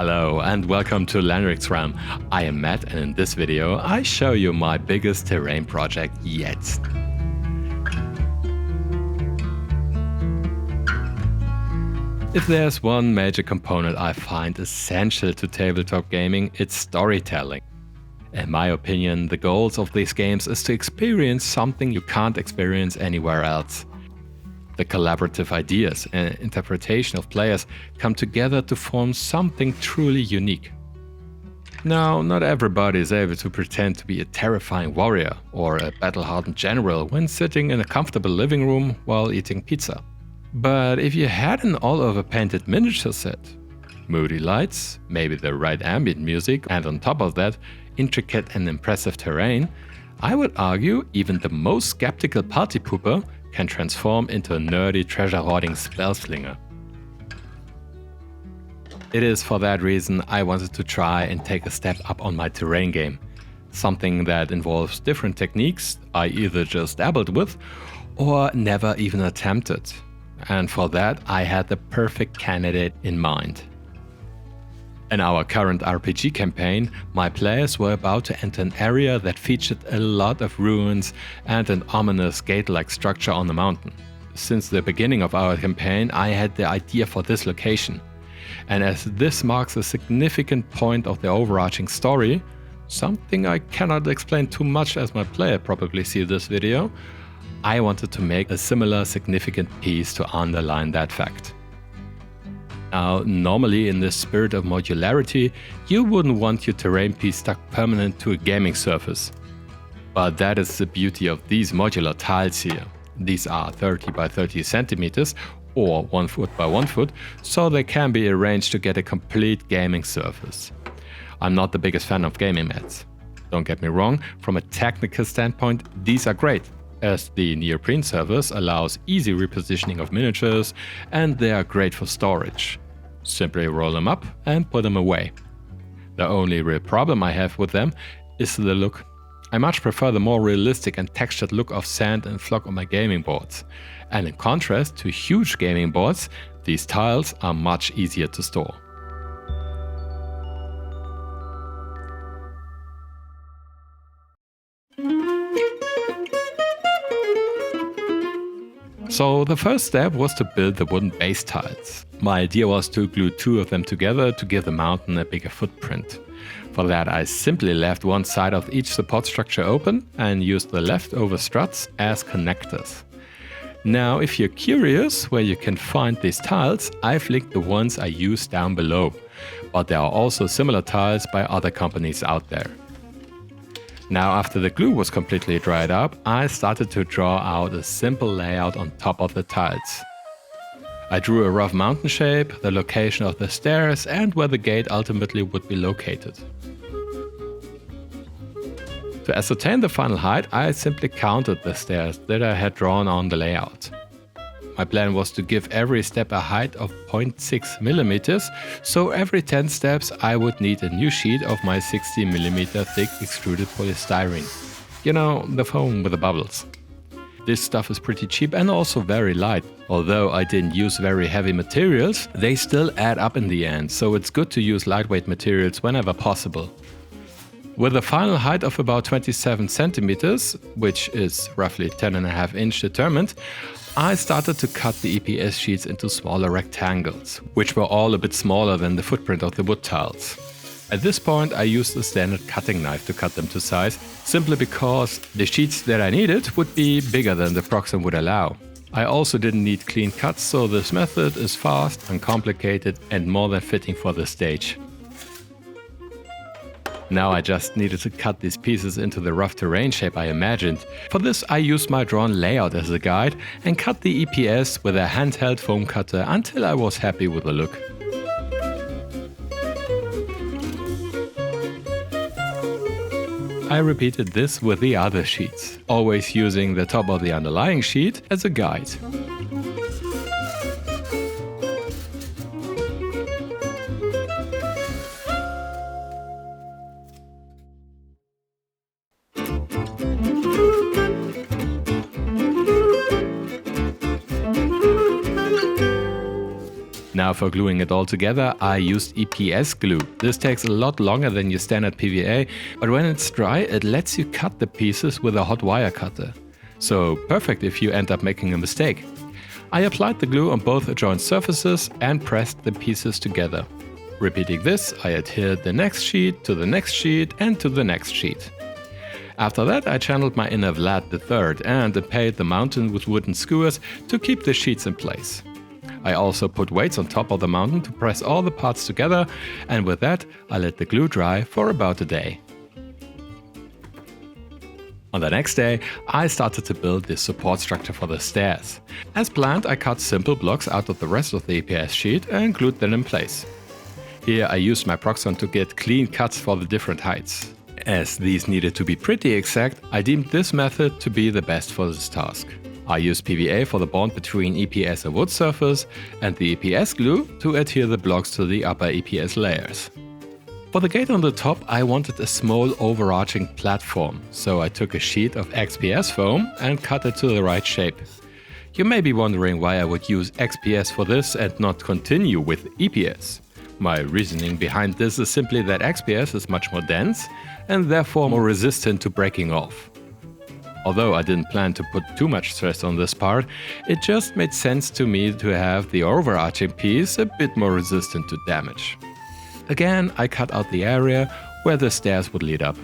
Hello and welcome to Landric's Realm. I am Matt and in this video I show you my biggest terrain project yet. If there's one major component I find essential to tabletop gaming, it's storytelling. In my opinion, the goals of these games is to experience something you can't experience anywhere else. The collaborative ideas and interpretation of players come together to form something truly unique. Now, not everybody is able to pretend to be a terrifying warrior or a battle-hardened general when sitting in a comfortable living room while eating pizza. But if you had an all-over painted miniature set, moody lights, maybe the right ambient music, and on top of that, intricate and impressive terrain, I would argue even the most skeptical party pooper can transform into a nerdy treasure-hoarding spellslinger. It is for that reason I wanted to try and take a step up on my terrain game. Something that involves different techniques I either just dabbled with or never even attempted. And for that I had the perfect candidate in mind. In our current RPG campaign, my players were about to enter an area that featured a lot of ruins and an ominous gate-like structure on the mountain. Since the beginning of our campaign, I had the idea for this location. And as this marks a significant point of the overarching story, something I cannot explain too much as my player probably see this video, I wanted to make a similar significant piece to underline that fact. Now, normally in the spirit of modularity, you wouldn't want your terrain piece stuck permanent to a gaming surface. But that is the beauty of these modular tiles here. These are 30 by 30 centimeters or 1 foot by 1 foot, so they can be arranged to get a complete gaming surface. I'm not the biggest fan of gaming mats. Don't get me wrong, from a technical standpoint, these are great, as the neoprene surface allows easy repositioning of miniatures and they are great for storage. Simply roll them up and put them away. The only real problem I have with them is the look. I much prefer the more realistic and textured look of sand and flock on my gaming boards. And in contrast to huge gaming boards, these tiles are much easier to store. So the first step was to build the wooden base tiles. My idea was to glue 2 of them together to give the mountain a bigger footprint. For that I simply left one side of each support structure open and used the leftover struts as connectors. Now if you're curious where you can find these tiles, I've linked the ones I used down below. But there are also similar tiles by other companies out there. Now after the glue was completely dried up, I started to draw out a simple layout on top of the tiles. I drew a rough mountain shape, the location of the stairs and where the gate ultimately would be located. To ascertain the final height, I simply counted the stairs that I had drawn on the layout. My plan was to give every step a height of 0.6 millimeters, so every 10 steps I would need a new sheet of my 60 millimeter thick extruded polystyrene. You know, the foam with the bubbles. This stuff is pretty cheap and also very light. Although I didn't use very heavy materials, they still add up in the end, so it's good to use lightweight materials whenever possible. With a final height of about 27 centimeters, which is roughly 10.5 inches determined, I started to cut the EPS sheets into smaller rectangles, which were all a bit smaller than the footprint of the wood tiles. At this point I used a standard cutting knife to cut them to size, simply because the sheets that I needed would be bigger than the proxim would allow. I also didn't need clean cuts, so this method is fast, uncomplicated and more than fitting for the stage. Now I just needed to cut these pieces into the rough terrain shape I imagined. For this I used my drawn layout as a guide and cut the EPS with a handheld foam cutter until I was happy with the look. I repeated this with the other sheets, always using the top of the underlying sheet as a guide. Now for gluing it all together, I used EPS glue. This takes a lot longer than your standard PVA, but when it's dry, it lets you cut the pieces with a hot wire cutter. So perfect if you end up making a mistake. I applied the glue on both joint surfaces and pressed the pieces together. Repeating this, I adhered the next sheet to the next sheet and to the next sheet. After that, I channeled my inner Vlad III and impaled the mountain with wooden skewers to keep the sheets in place. I also put weights on top of the mountain to press all the parts together, and with that, I let the glue dry for about a day. On the next day, I started to build the support structure for the stairs. As planned, I cut simple blocks out of the rest of the EPS sheet and glued them in place. Here I used my Proxxon to get clean cuts for the different heights. As these needed to be pretty exact, I deemed this method to be the best for this task. I used PVA for the bond between EPS and wood surface, and the EPS glue to adhere the blocks to the upper EPS layers. For the gate on the top, I wanted a small overarching platform, so I took a sheet of XPS foam and cut it to the right shape. You may be wondering why I would use XPS for this and not continue with EPS. My reasoning behind this is simply that XPS is much more dense and therefore more resistant to breaking off. Although I didn't plan to put too much stress on this part, it just made sense to me to have the overarching piece a bit more resistant to damage. Again, I cut out the area where the stairs would lead up.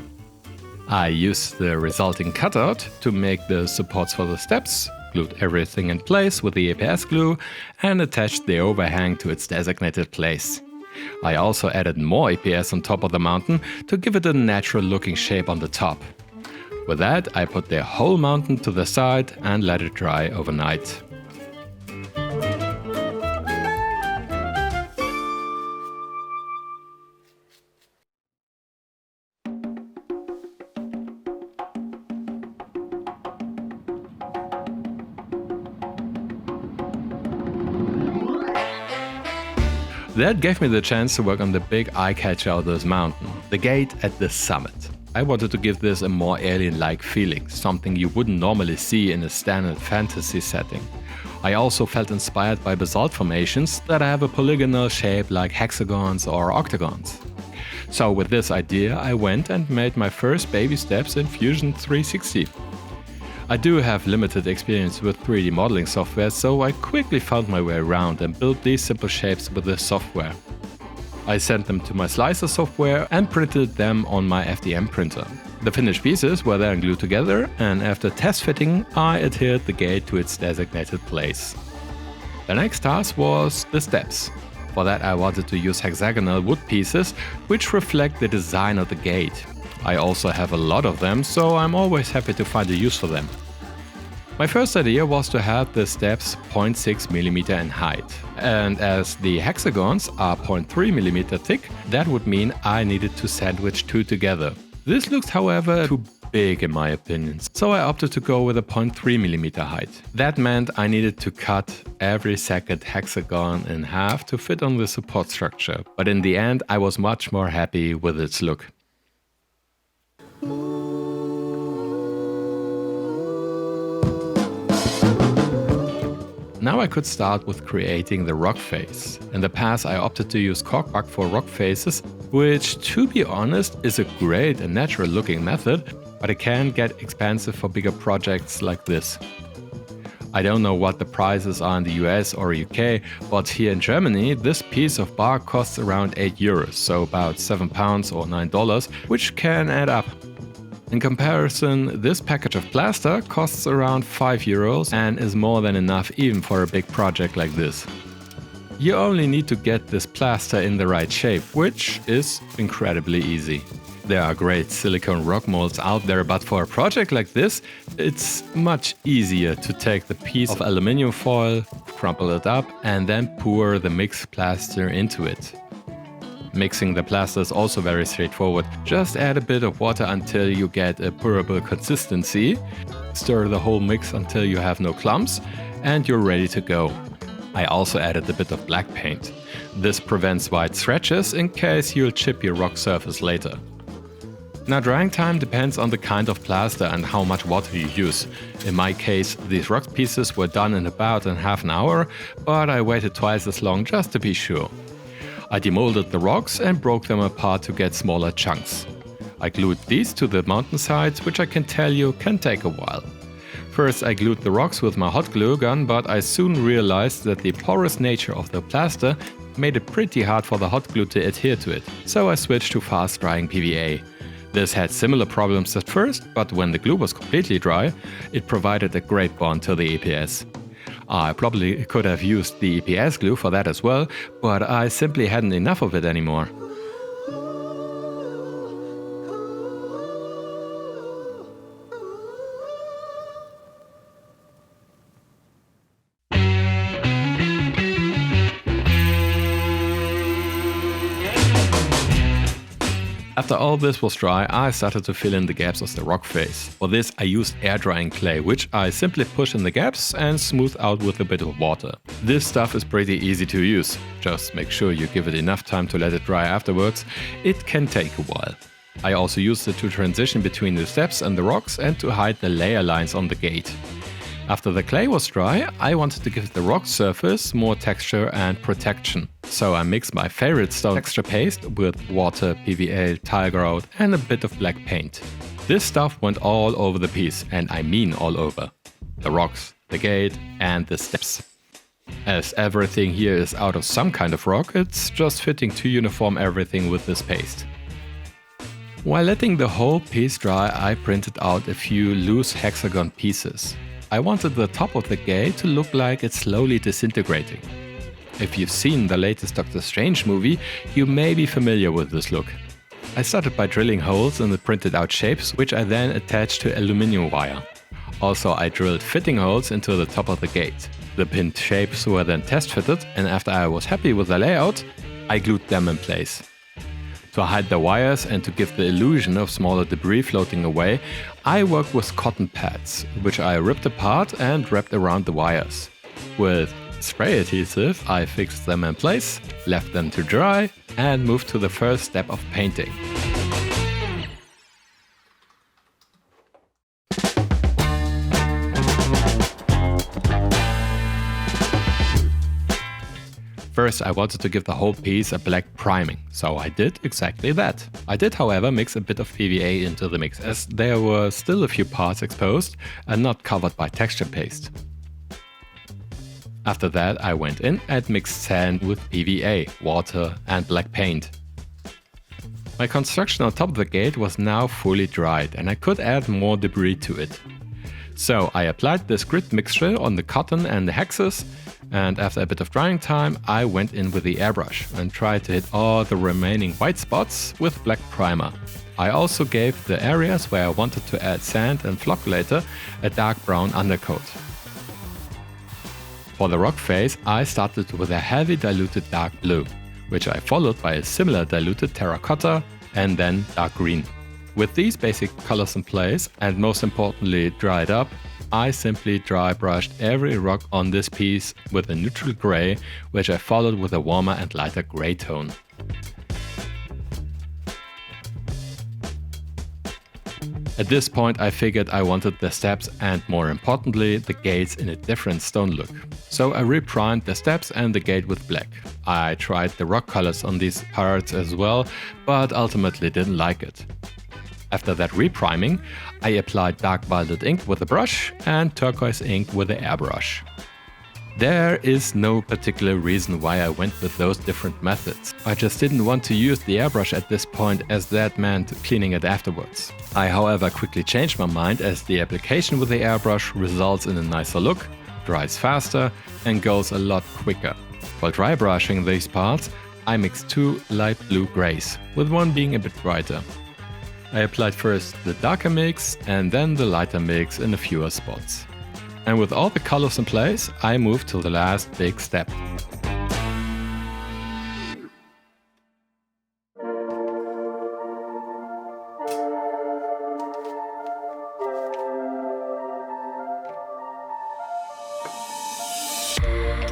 I used the resulting cutout to make the supports for the steps, glued everything in place with the EPS glue, and attached the overhang to its designated place. I also added more EPS on top of the mountain to give it a natural looking shape on the top. With that, I put the whole mountain to the side and let it dry overnight. That gave me the chance to work on the big eye-catcher of this mountain, the gate at the summit. I wanted to give this a more alien-like feeling, something you wouldn't normally see in a standard fantasy setting. I also felt inspired by basalt formations that have a polygonal shape like hexagons or octagons. So with this idea, I went and made my first Babysteps in Fusion 360. I do have limited experience with 3D modeling software, so I quickly found my way around and built these simple shapes with this software. I sent them to my slicer software and printed them on my FDM printer. The finished pieces were then glued together, and after test fitting, I adhered the gate to its designated place. The next task was the steps. For that, I wanted to use hexagonal wood pieces which reflect the design of the gate. I also have a lot of them, so I'm always happy to find a use for them. My first idea was to have the steps 0.6 mm in height, and as the hexagons are 0.3 mm thick, that would mean I needed to sandwich two together. This looks, however, too big in my opinion, so I opted to go with a 0.3 mm height. That meant I needed to cut every second hexagon in half to fit on the support structure, but in the end I was much more happy with its look. Now I could start with creating the rock face. In the past I opted to use corkbark for rock faces, which, to be honest, is a great and natural looking method, but it can get expensive for bigger projects like this. I don't know what the prices are in the US or UK, but here in Germany this piece of bark costs around €8, so about £7 or $9, which can add up. In comparison, this package of plaster costs around €5 and is more than enough even for a big project like this. You only need to get this plaster in the right shape, which is incredibly easy. There are great silicone rock molds out there, but for a project like this, it's much easier to take the piece of aluminium foil, crumple it up, and then pour the mixed plaster into it. Mixing the plaster is also very straightforward. Just add a bit of water until you get a pourable consistency, stir the whole mix until you have no clumps, and you're ready to go. I also added a bit of black paint. This prevents white scratches in case you'll chip your rock surface later. Now, drying time depends on the kind of plaster and how much water you use. In my case, these rock pieces were done in about half an hour, but I waited twice as long just to be sure. I demolded the rocks and broke them apart to get smaller chunks. I glued these to the mountainsides, which I can tell you can take a while. First I glued the rocks with my hot glue gun, but I soon realized that the porous nature of the plaster made it pretty hard for the hot glue to adhere to it, so I switched to fast drying PVA. This had similar problems at first, but when the glue was completely dry, it provided a great bond to the EPS. I probably could have used the EPS glue for that as well, but I simply hadn't enough of it anymore. After all this was dry, I started to fill in the gaps of the rock face. For this I used air drying clay, which I simply push in the gaps and smooth out with a bit of water. This stuff is pretty easy to use. Just make sure you give it enough time to let it dry afterwards. It can take a while. I also used it to transition between the steps and the rocks and to hide the layer lines on the gate. After the clay was dry, I wanted to give the rock surface more texture and protection. So I mixed my favorite stone texture paste with water, PVA, tile grout and a bit of black paint. This stuff went all over the piece, and I mean all over. The rocks, the gate and the steps. As everything here is out of some kind of rock, it's just fitting to uniform everything with this paste. While letting the whole piece dry, I printed out a few loose hexagon pieces. I wanted the top of the gate to look like it's slowly disintegrating. If you've seen the latest Doctor Strange movie, you may be familiar with this look. I started by drilling holes in the printed out shapes, which I then attached to aluminium wire. Also, I drilled fitting holes into the top of the gate. The pinned shapes were then test fitted, and after I was happy with the layout, I glued them in place. To hide the wires and to give the illusion of smaller debris floating away, I worked with cotton pads, which I ripped apart and wrapped around the wires. With spray adhesive, I fixed them in place, left them to dry, and moved to the first step of painting. First, I wanted to give the whole piece a black priming, so I did exactly that. I did, however, mix a bit of PVA into the mix, as there were still a few parts exposed and not covered by texture paste. After that, I went in and mixed sand with PVA, water and black paint. My construction on top of the gate was now fully dried, and I could add more debris to it. So I applied this grit mixture on the cotton and the hexes, and after a bit of drying time, I went in with the airbrush and tried to hit all the remaining white spots with black primer. I also gave the areas where I wanted to add sand and flock later a dark brown undercoat. For the rock face, I started with a heavy diluted dark blue, which I followed by a similar diluted terracotta and then dark green. With these basic colors in place, and most importantly dried up, I simply dry brushed every rock on this piece with a neutral gray, which I followed with a warmer and lighter gray tone. At this point I figured I wanted the steps and, more importantly, the gates in a different stone look. So I reprimed the steps and the gate with black. I tried the rock colors on these parts as well, but ultimately didn't like it. After that repriming, I applied dark violet ink with a brush and turquoise ink with the airbrush. There is no particular reason why I went with those different methods. I just didn't want to use the airbrush at this point, as that meant cleaning it afterwards. I, however, quickly changed my mind, as the application with the airbrush results in a nicer look, dries faster and goes a lot quicker. While dry brushing these parts, I mixed two light blue grays, with one being a bit brighter. I applied first the darker mix and then the lighter mix in a fewer spots. And with all the colors in place, I moved to the last big step.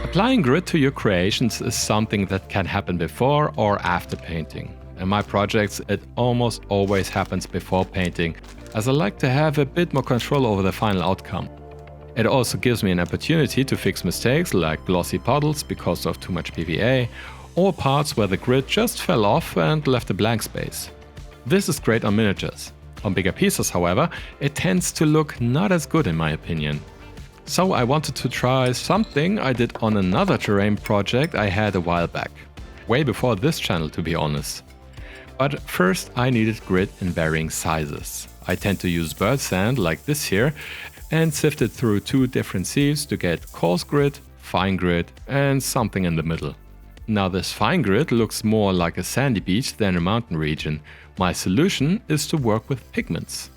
Applying grit to your creations is something that can happen before or after painting. In my projects, it almost always happens before painting, as I like to have a bit more control over the final outcome. It also gives me an opportunity to fix mistakes like glossy puddles because of too much PVA, or parts where the grid just fell off and left a blank space. This is great on miniatures. On bigger pieces, however, it tends to look not as good in my opinion. So I wanted to try something I did on another terrain project I had a while back. Way before this channel, to be honest. But first I needed grid in varying sizes. I tend to use bird sand like this here and sift it through 2 different sieves to get coarse grid, fine grid and something in the middle. Now this fine grid looks more like a sandy beach than a mountain region. My solution is to work with pigments.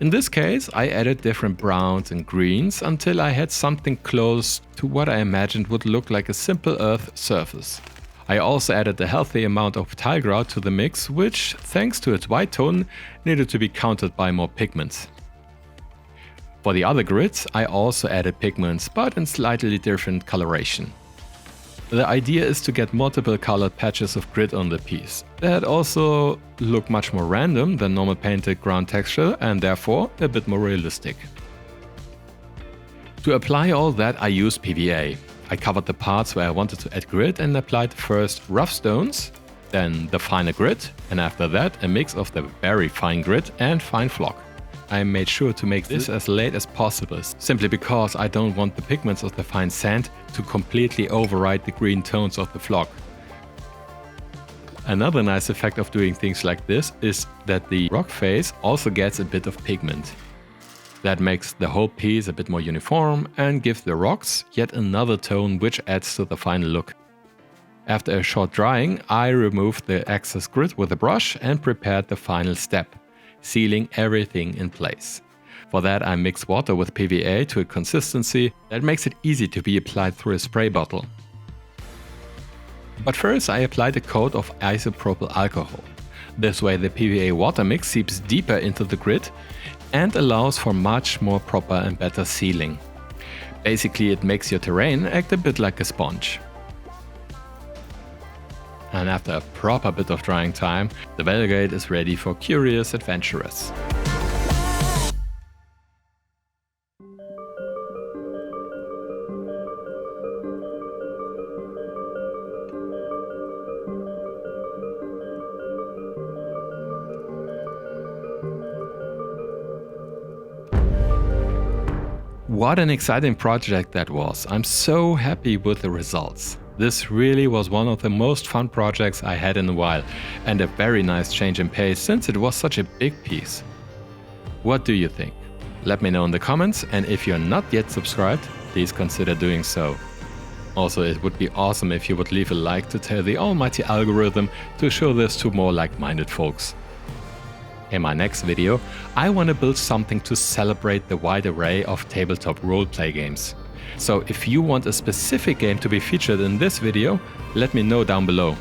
In this case, I added different browns and greens until I had something close to what I imagined would look like a simple earth surface. I also added a healthy amount of tilegrout to the mix, which, thanks to its white tone, needed to be countered by more pigments. For the other grids, I also added pigments, but in slightly different coloration. The idea is to get multiple colored patches of grid on the piece that also look much more random than normal painted ground texture and therefore a bit more realistic. To apply all that, I used PVA. I covered the parts where I wanted to add grid and applied first rough stones, then the finer grid, and after that a mix of the very fine grid and fine flock. I made sure to make this as late as possible, simply because I don't want the pigments of the fine sand to completely override the green tones of the flock. Another nice effect of doing things like this is that the rock face also gets a bit of pigment. That makes the whole piece a bit more uniform and gives the rocks yet another tone which adds to the final look. After a short drying, I removed the excess grid with a brush and prepared the final step, sealing everything in place. For that I mix water with PVA to a consistency that makes it easy to be applied through a spray bottle. But first I applied a coat of isopropyl alcohol. This way the PVA water mix seeps deeper into the grid and allows for much more proper and better sealing. Basically it makes your terrain act a bit like a sponge. And after a proper bit of drying time, the Velgate is ready for curious adventurers. What an exciting project that was! I'm so happy with the results. This really was one of the most fun projects I had in a while, and a very nice change in pace since it was such a big piece. What do you think? Let me know in the comments, and if you're not yet subscribed, please consider doing so. Also, it would be awesome if you would leave a like to tell the almighty algorithm to show this to more like-minded folks. In my next video, I want to build something to celebrate the wide array of tabletop roleplay games. So if you want a specific game to be featured in this video, let me know down below.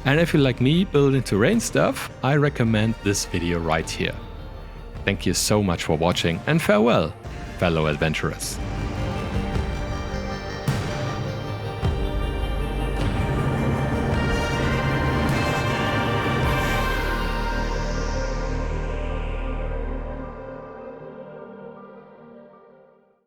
And if you like me building terrain stuff, I recommend this video right here. Thank you so much for watching and farewell, fellow adventurers.